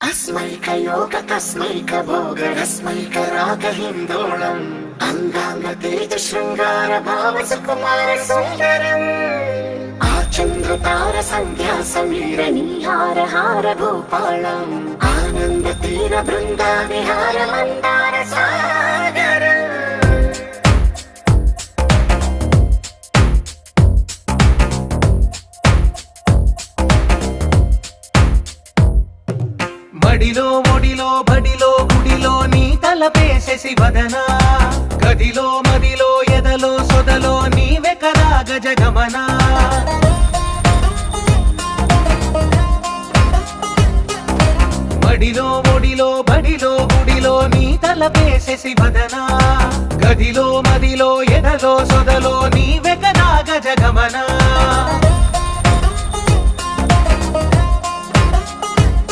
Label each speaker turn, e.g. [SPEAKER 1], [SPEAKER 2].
[SPEAKER 1] अस्मैकयोग तस्मैक भोग रस्मैक राग हिन्दोळम् अंगांग तेज शृंगार भाव सुकुमार सुंदरम् आचंद्र तार संध्या समीर निहार हार भूपालम् आनंद तीर बृंदा विहार मंदार सागर
[SPEAKER 2] మడిలో ఒడిలో బడిలో గుడిలో నీ తలపేసేసి వదనా గదిలో మదిలో ఎదలో సొదలో నీవే కదా గజగమనా మడిలో ఒడిలో బడిలో గుడిలో నీ తలపేసేసి వదనా గదిలో మదిలో ఎదలో సొదలో నీవే కదా గజగమనా